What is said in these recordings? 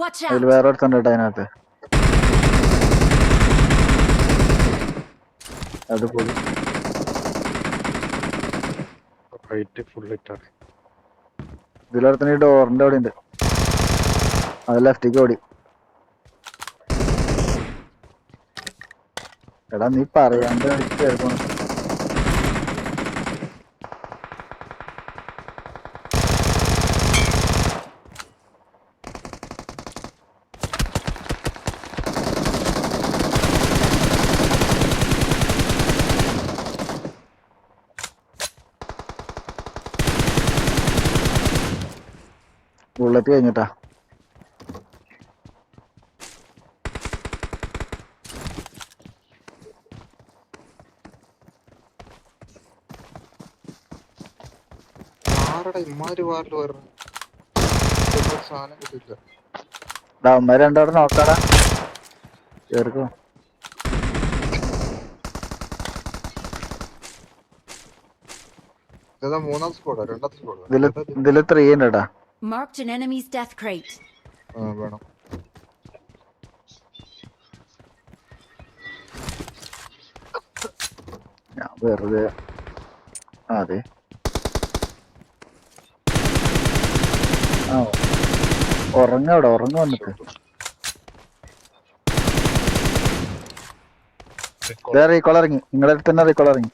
Watch അതിൽ out! വേറെ ഒരുത്തണ്ട് കേട്ടോ അതിനകത്ത്. അത് പോയി. ഇതിലൊരുത്തന് ഈ ഡോറിന്റെ അവിടെ ഉണ്ട്. അത് ലെഫ്റ്റിക്ക് ഓടി. എടാ നീ പറയാണ്ട് കേൾക്കണം. ബുള്ളറ്റ് കഴിഞ്ഞിട്ടാ. അവന്മാര് രണ്ടവിടെ നോക്കാടാ. കേറിക്കോ. ഇതില് 3 ഉണ്ടടാ. Marked an enemy's death crate. ഞാൻ വെറുതെ അതെ ആ ഉറങ്ങവിടെ വന്നിട്ട്. റീകോൾ ഇറങ്ങി. നിങ്ങളുടെ അടുത്ത് തന്നെ റീകോൾ ഇറങ്ങി.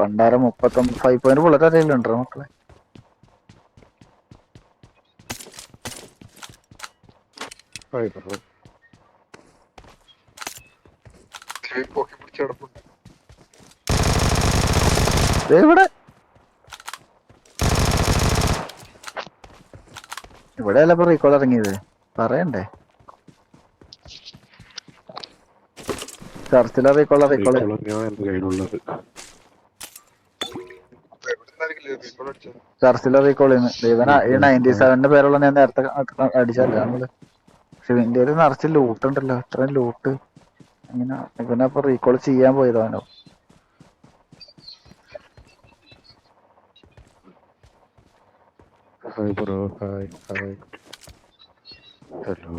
പണ്ടാരം 5 പോയിന്റ് ബുള്ളറ്റ് അറിയില്ലുണ്ടോ മക്കളെ? ഇവിടെ അല്ല ഇപ്പൊ റീകോൾ ഇറങ്ങിയത്. പറയണ്ടേ? ചർച്ചിലെ റീകോൾ ചർച്ചിലെ റീകോളിന്ന് ഇവനാ ഈ 97 പേരുള്ള ഞാൻ നേരത്തെ അടിച്ചല്ലേ നമ്മള്. പക്ഷെ ഇന്ത്യയിൽ നിറച്ച് ലൂട്ട് ഉണ്ടല്ലോ. ഇത്രയും ലൂട്ട് അങ്ങനെ ഇവനപ്പൊ റീകോൾ ചെയ്യാൻ പോയതാണോ? Hi bro, hi. Hello.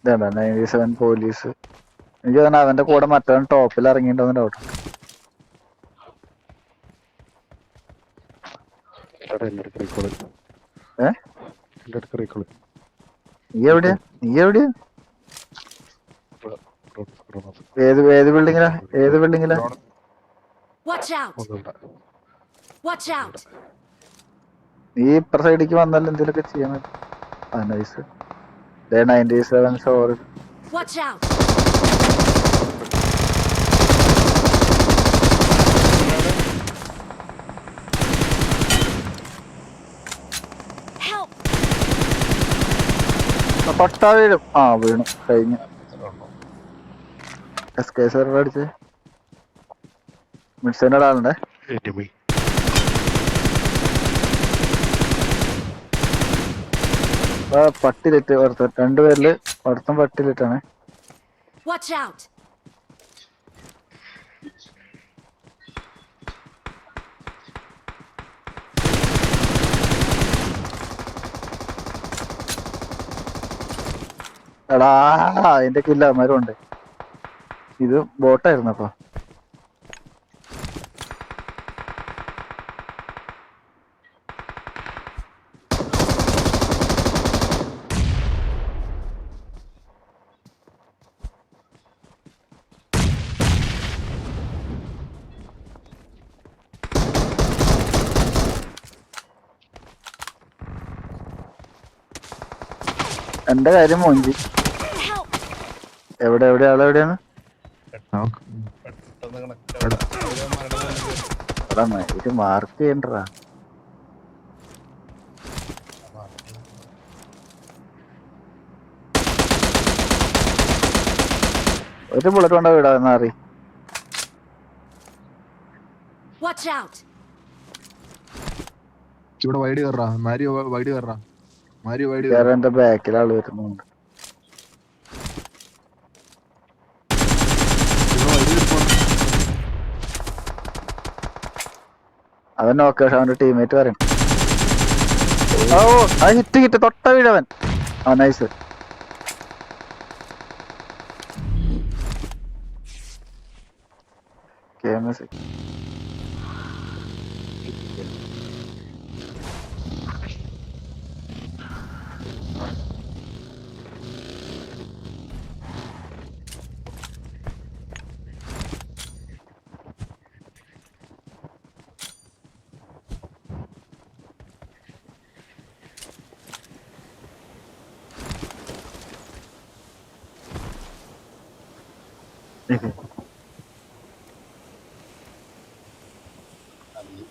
97 police. എനിക്ക് തന്നെ അവന്റെ കൂടെ മറ്റവൻ ടോപ്പിൽ ഇറങ്ങിയിട്ടുണ്ടെന്ന് ഡൗട്ട്. നീ എവിടെയാ? ഏത് ബിൽഡിങ്ങിലാ? Watch out! നീ ഇപ്പുറ സൈഡിലേക്ക് വന്നാലും എന്തെങ്കിലുമൊക്കെ ചെയ്യാൻ പറ്റും. Nice. 97 sorry. Watch out! Help! പട്ടാ വീഴും. വീണു. കഴിഞ്ഞു. SK server അടിച്ചേ. മിഡ്സൈൻ്റെ ആളുണ്ടേ. പട്ടിലിട്ട് ഒരുത്തൻ. 2 പേരില് ഒരുത്തൻ പട്ടിലിട്ടാണ്. Watch out! എടാ അതിന്റെ കില്ല അവന്മാരും ഉണ്ട്. ഇത് ബോട്ടായിരുന്നു അപ്പൊ. എന്റെ കാര്യം മോഞ്ചി. എവിടെയാണ്? ഇത് മാർക്ക് ചെയ്യണ്ടാ. ഒരു ബുള്ളറ്റ് കൊണ്ടാ വിടാന്ന് അറി. ഇവിടെ വൈഡ് കയറാ. എന്റെ ബാക്കിൽ ആള് വരുന്നുണ്ട്. അവൻ നോക്ക്. പക്ഷെ അവന്റെ ടീമേറ്റ് പറയും ഓ അത് ഹിറ്റ് തൊട്ട വീഴവൻ. ആ നൈസ്.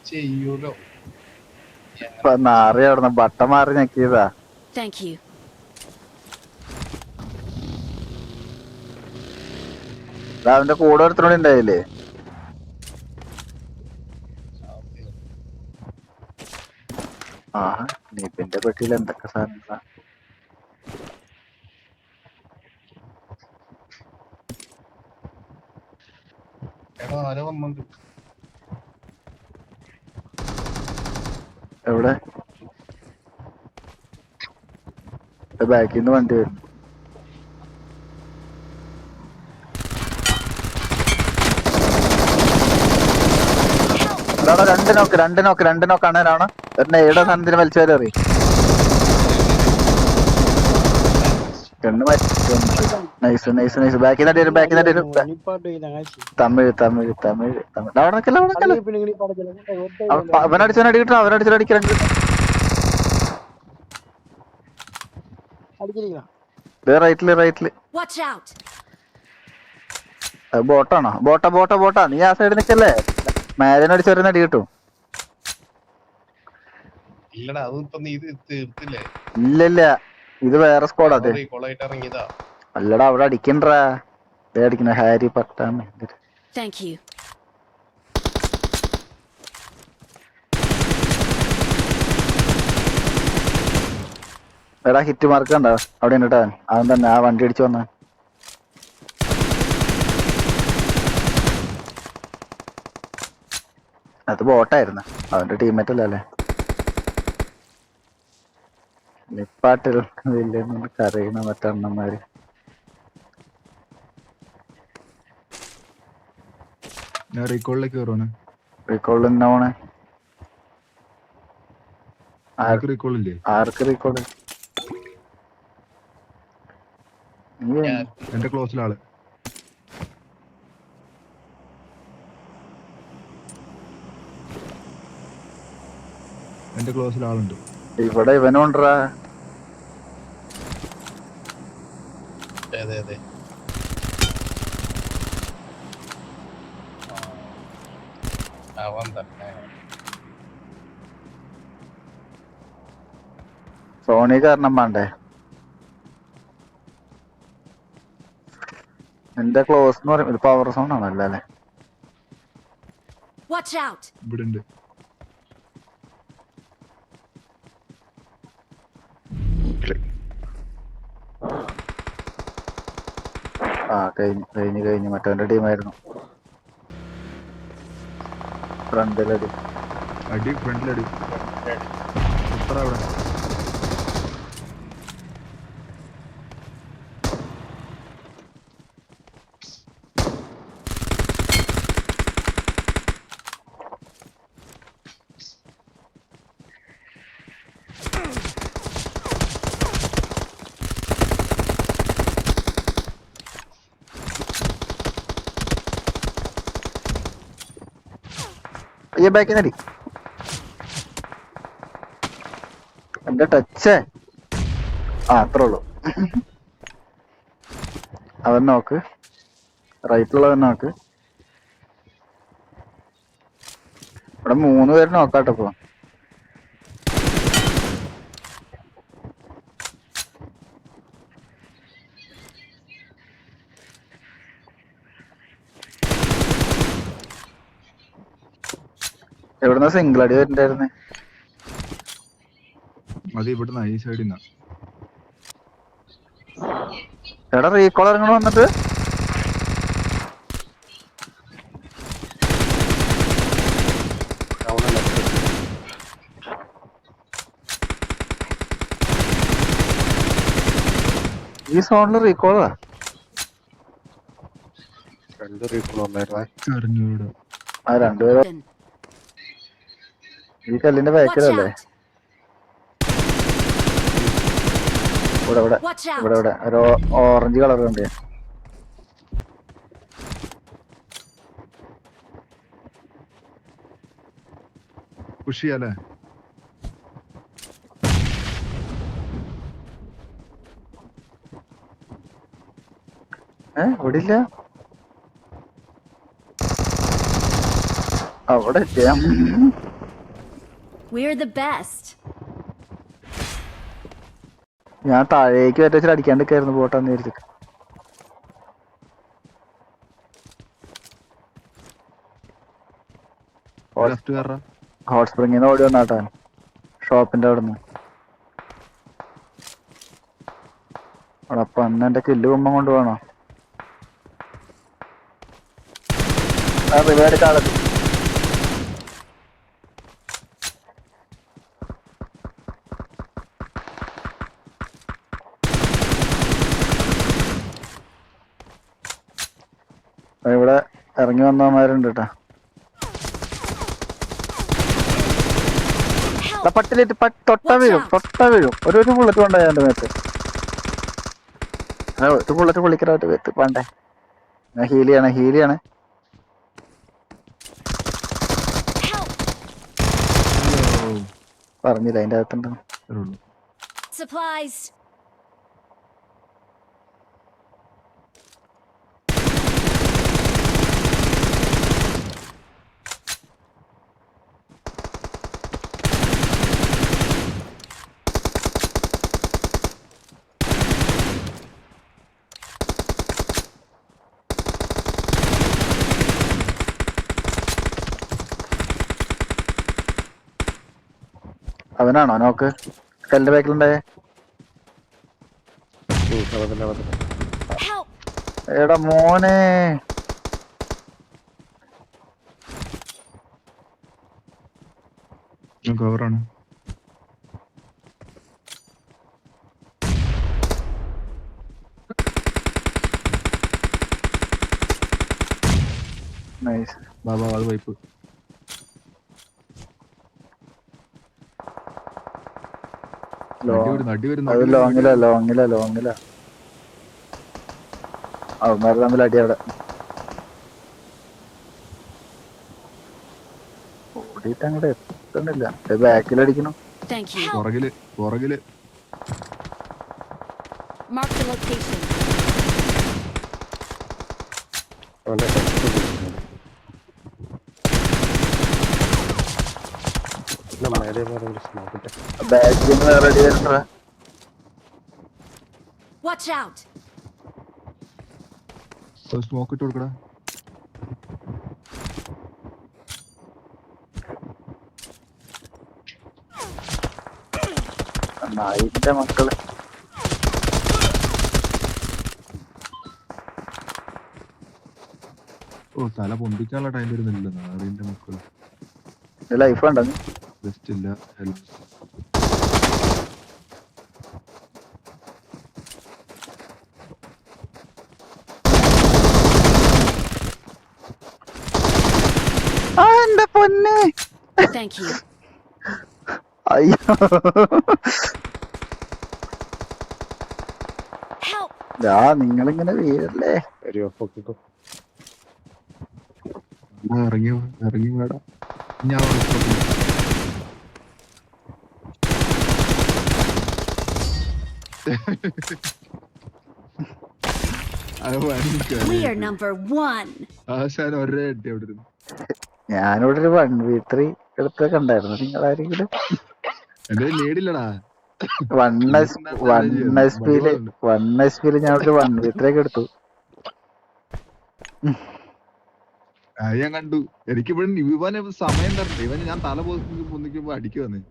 ചെയ്യൂലോ. നാറി അവിടുന്ന് ബട്ട മാറി ഞെക്കിയതാ. Thank you. അവന്റെ കൂടെ ഒരുത്തനോട് ഉണ്ടായില്ലേ? ആ നീപ്പിന്റെ പെട്ടിയിൽ എന്തൊക്കെ സാധനങ്ങളാ. എടാ ആരോ വന്നുണ്ട്. എവിടെ? ബാക്കിൽ നിന്ന് വണ്ടി വരും. രണ്ട് നോക്കാണ് രാവണ. എന്നെ ഏടെ സാധനത്തിന് വലിച്ചു വരെ അറിയും. നൈസ്. ബാക്കിൽ തമിഴ് അവനടിച്ചവൻ അടി കിട്ടണം. അവനടിച്ചടിക്കാൻ റൈറ്റില്. Watch out! ബോട്ടാണോ? ബോട്ടാ. നീ ആ സൈഡ് നിക്കല്ലേ? മാരിനടിച്ച് വരുന്ന അടി കിട്ടും. ഇല്ലടാ അതിപ്പോ നീ ഇത് തീർത്തില്ലേ? ഇല്ല ഇത് വേറെ സ്ക്വാഡ്. അതെ റീകോളായിട്ട് ഇറങ്ങിയതാ. അല്ലടാ അവിടെ അടിക്കണ്ടാ. അടിക്കണ ഹാരി പട്ടാൻ. Thank you. എടാ ഹിറ്റ് മാർക്ക് കണ്ടോ അവിടെ ഉണ്ട്. അവൻ തന്നെ ആ വണ്ടി അടിച്ചു വന്ന. അത് ബോട്ടായിരുന്നു. അവന്റെ ടീമേറ്റ് അല്ലേ? നിപ്പാട്ടിൽ വലിയ കരയുന്ന മറ്റണ്ണന്മാര്. ഞാൻ റീകോളിലേക്ക് കയറുവാണ്. റീകോൾ എന്നാണ്? ആർക്ക് റീകോൾ ഇല്ലേ? ആർക്ക് റീകോൾ? എന്റെ ക്ലോസിലാള്. എന്റെ ക്ലോസിലാളുണ്ട്. ഇവിടെ ഇവനുണ്ടാ. അതെ അവൻ തന്നെ. സോണി കാരണം വേണ്ടേ? എന്റെ ക്ലോസ് എന്ന് പറയും. ഇത് പവർ സോൺ ആണല്ലോ അല്ലേ? Watch out! ഇവിടെ ഉണ്ട്. ആ കഴിഞ്ഞു. മറ്റവന്റെ ടീമായിരുന്നു. ഫ്രണ്ടിലടി. ഫ്രണ്ടിലടി. എത്ര അവിടെ? ബാക്കി നടി എന്റെ ടച്ച്. അത്രേ ഉള്ളു. അവൻ നോക്ക്. റൈറ്റിലുള്ളവൻ നോക്ക്. ഇവിടെ 3 പേര് നോക്കാട്ടോ ഇപ്പൊ. എവിടുന്ന സിംഗിൾ അടി വരുന്നുണ്ടായിരുന്നേ? അത് ഇവിടുന്ന് ഈ സൈഡിൽ നിന്നാ. എടാ റീകോൾ ഇറങ്ങണ വന്നിട്ട്. ഈ സോണില് റീകോളാ അറിഞ്ഞൂടാ. ആ രണ്ടുപേരും Then. ഈ കല്ലിന്റെ Watch ബാക്കിലല്ലേ? out! ഇവിടെ ഇവിടെ Watch ഇവിടെ out! ഇവിടെ ഒരു ഓറഞ്ച് കളർ ഉണ്ട്. പുഷ് ചെയ്യാലേ? ഇവിടെ ഇല്ല. അവിടെ എത്തിയാ We're the best. ഞാൻ താഴേക്ക് വെച്ചിട്ട് അടിക്കാണ്ടിരിക്കായിരുന്നു പോട്ടെന്ന് വിചാരിച്ചിട്ട്. ലെഫ്റ്റ് കയറാ. ഹോട്ട് സ്പ്രിങ്ങിന്ന് ഓടി വന്നാട്ടാ ഷോപ്പിന്റെ അവിടെ നിന്ന്. അപ്പൊ അന്ന് എന്റെ കില്ല് കുമ്പം കൊണ്ട് വേണോ? റിവേഡ് കാലത്ത് ഇവിടെ ഇറങ്ങി വന്നവന്മാരുണ്ട് കേട്ടാ. പട്ടിലിട്ട് തൊട്ട വീഴും. ഒരു ബുള്ളറ്റ് കൊണ്ടായി എന്റെ മേത്ത്. ഒരു ബുള്ളറ്റ് പൊളിക്കലായിട്ട് മേത്ത് പണ്ടേ. ഞാൻ ഹീലിയാണ്. പറഞ്ഞില്ല അതിന്റെ അകത്തുണ്ട്. Supplies. അവനാണോ നോക്ക് കല്ലിന്റെ ബാക്കിലുണ്ടായേ? Help! എടാ മോനെ, കവറാണ്. നൈസ്. ബാബാ അത് വൈപ്പ്. അടി വരുന്നു. അത് ലോങ്ങില അവന്മാര് തമ്മിൽ അടി അവിടെ. ഓടിയിട്ട് അങ്ങോട്ട് എത്തണില്ല. ബാക്കിലടിക്കണം. Thank you. പുറകില്. Mark the location. ബാക്കിൽ റെഡി ആയിട്ടുള്ള Watch out! സ്മോക്ക് ഇട്ട് കൊടുക്കടാ. നായിന്റെ മക്കള്. തല പൊന്തിക്കാനുള്ള ടൈം വരുന്നില്ല. നാടിന്റെ മക്കള് ലൈഫ് ഉണ്ടോ? ജസ്റ്റ് ഇല്ല. എന്റെ പൊന്നെ. Thank you. അയ്യോ Help! നിങ്ങളിങ്ങനെ വീഴല്ലേ. ഇറങ്ങി വേടാ. ഞാൻ We are number 1. ആശാൻ ഒരേ അടി അവിടെ ഇരുന്നു. ഞാനിവിടെ ഒരു 1v3 എടുത്തൊക്കെ ഉണ്ടായിരുന്നു. നിങ്ങളാരെങ്കിലും എന്റെ നേടില്ലടാ. 1 ഞാൻ ഒരു 1v3 ഒക്കെ എടുത്തു. ഞാൻ കണ്ടു. എനിക്കിവിടെ ഇവന് സമയം തരണ്ട. ഇവന് ഞാൻ തല പൊന്നിക്കുമ്പോ അടിക്കുവന്നേ.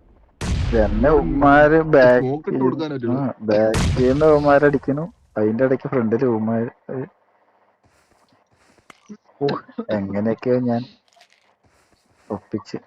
എന്നെ ഉമ്മാര് സ്മോക്ക് ഇട്ട് കൊടുക്കാൻ പറ്റുള്ളൂ. ബാക്കിന്ന് ഉമ്മാരടിക്കുന്നു. അതിന്റെ ഇടയ്ക്ക് ഫ്രണ്ടില് ഉമ്മാര്. എങ്ങനെയൊക്കെയോ ഞാൻ ഒപ്പിച്ച്